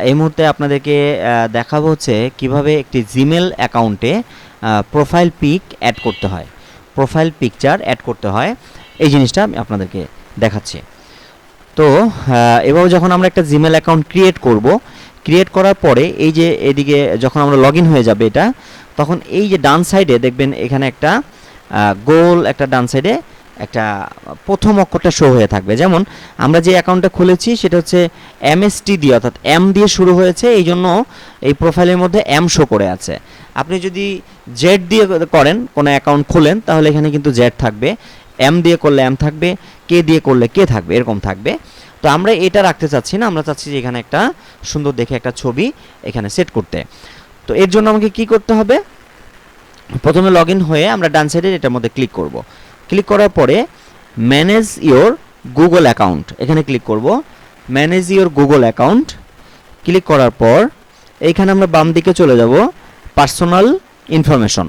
এই মুহূর্তে আপনাদেরকে দেখাবো হচ্ছে কিভাবে একটি জিমেল অ্যাকাউন্টে প্রোফাইল পিক অ্যাড করতে হয়, প্রোফাইল পিকচার অ্যাড করতে হয়। এই জিনিসটা আমি আপনাদেরকে দেখাচ্ছি। তো এভাবে যখন আমরা একটা জিমেল অ্যাকাউন্ট ক্রিয়েট করব, ক্রিয়েট করার পরে এই যে এদিকে যখন আমরা লগ ইন হয়ে যাবে এটা, তখন এই যে ডান সাইডে দেখবেন এখানে একটা গোল একটা ডান সাইডে একটা প্রথম অক্ষরটা শো হয়ে থাকবে। যেমন আমরা যে অ্যাকাউন্টটা খুলেছি সেটা হচ্ছে MST দিয়ে, অর্থাৎ এম দিয়ে শুরু হয়েছে, এই জন্য এই প্রোফাইলের মধ্যে এম শো করে আছে। আপনি যদি জেড দিয়ে করেন কোনো অ্যাকাউন্ট খোলেন তাহলে এখানে কিন্তু জেড থাকবে, এম দিয়ে করলে এম থাকবে, কে দিয়ে করলে কে থাকবে, এরকম থাকবে। তো আমরা এটা রাখতে চাচ্ছি না, আমরা চাচ্ছি যে এখানে একটা সুন্দর দেখে একটা ছবি এখানে সেট করতে। তো এর জন্য আমাকে কি করতে হবে, প্রথমে লগ ইন হয়ে আমরা ডান সাইডে এটার মধ্যে ক্লিক করব। ক্লিক করার পরে ম্যানেজ ইওর গুগল অ্যাকাউন্ট, এখানে ক্লিক করব। Manage your Google account click করার পর এইখানে আমরা বাম দিকে চলে যাব, পার্সোনাল ইনফরমেশন,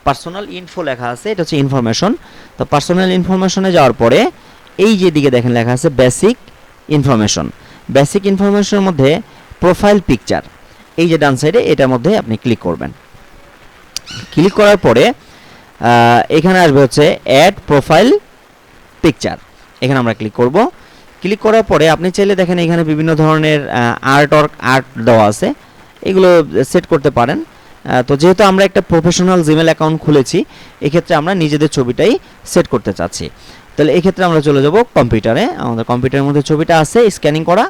পার্সোনাল ইনফো লেখা আছে, এটা হচ্ছে ইনফরমেশন। তো পার্সোনাল ইনফরমেশনে যাওয়ার পরে এই যে দিকে দেখেন লেখা আছে বেসিক ইনফরমেশন, বেসিক ইনফরমেশনের মধ্যে প্রোফাইল পিকচার, এই যে ডান সাইডে এটার মধ্যে আপনি ক্লিক করবেন। ক্লিক করার পরে এখানে আসবে হচ্ছে অ্যাড প্রোফাইল পিকচার, এখানে আমরা ক্লিক করব। ক্লিক করার পরে আপনি চাইলে দেখেন এখানে বিভিন্ন ধরনের আর্ট দেওয়া আছে, এগুলো সেট করতে পারেন। তো যেহেতু আমরা একটা প্রফেশনাল জিমেল অ্যাকাউন্ট খুলেছি, এক্ষেত্রে আমরা নিজেদের ছবিটাই সেট করতে চাচ্ছি। তাহলে এক্ষেত্রে আমরা চলে যাব কম্পিউটারে, আমাদের কম্পিউটারের মধ্যে ছবিটা আছে স্ক্যানিং করা।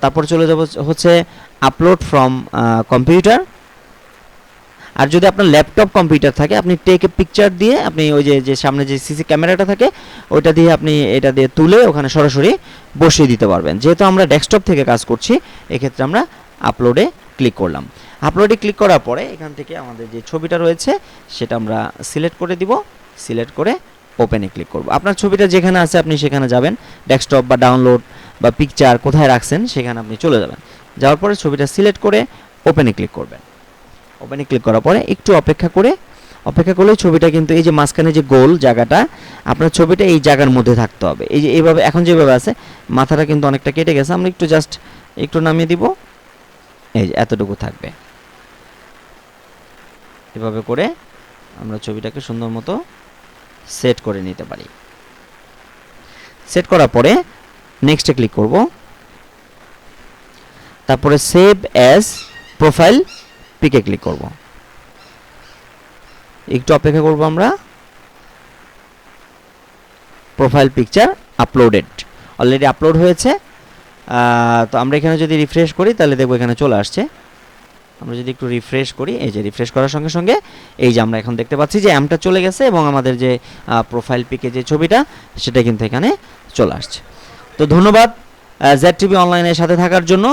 তারপর চলে যাব হচ্ছে আপলোড ফ্রম কম্পিউটার। আর যদি আপনার ল্যাপটপ কম্পিউটার থাকে, আপনি টেক এ পিকচার দিয়ে আপনি ওই যে সামনে যে সিসি ক্যামেরাটা থাকে ওইটা দিয়ে আপনি এটা দিয়ে তুলে ওখানে সরাসরি বসিয়ে দিতে পারবেন। যেহেতু আমরা ডেস্কটপ থেকে কাজ করছি, এক্ষেত্রে আমরা আপলোডে ক্লিক করলাম। আপলোডে ক্লিক করার পরে এখান থেকে আমাদের যে ছবিটা রয়েছে সেটা আমরা সিলেক্ট করে দিব, সিলেক্ট করে ওপেনে ক্লিক করব। আপনার ছবিটা যেখানে আছে আপনি সেখানে যাবেন, ডেস্কটপ বা ডাউনলোড বা পিকচার কোথায় রাখছেন সেখানে আপনি চলে যাবেন। যাওয়ার পরে ছবিটা সিলেক্ট করে ওপেনে ক্লিক করবেন। ওপেনে ক্লিক করার পরে একটু অপেক্ষা করলে ছবিটা কিন্তু এই যে মাঝখানে যে গোল জায়গাটা, আপনার ছবিটা এই জায়গার মধ্যে থাকতে হবে। এই যে এইভাবে এখন যেভাবে আছে মাথাটা কিন্তু অনেকটা কেটে গেছে, আমরা একটু জাস্ট একটু নামিয়ে দিব, এই যে এতটুকু থাকবে। এভাবে করে আমরা ছবিটাকে সুন্দর মতো সেট করে নিতে পারি। সেট করার পরে নেক্সটে ক্লিক করব, তারপরে সেভ অ্যাজ প্রোফাইল পিকে ক্লিক করব। একটু অপেক্ষা করব আমরা। Profile picture uploaded, already upload হয়েছে। তো আমরা এখানে যদি রিফ্রেশ করি তাহলে দেখব এখানে চলে আসছে। আমরা যদি একটু রিফ্রেশ করি, এই যে রিফ্রেশ করার সঙ্গে সঙ্গে এই যে আমরা এখন দেখতে পাচ্ছি যে অ্যামটা চলে গেছে এবং আমাদের যে প্রোফাইল পিকে যে ছবিটা সেটা কিন্তু এখানে চলে আসছে। তো ধন্যবাদ ZTV অনলাইনের সাথে থাকার জন্য।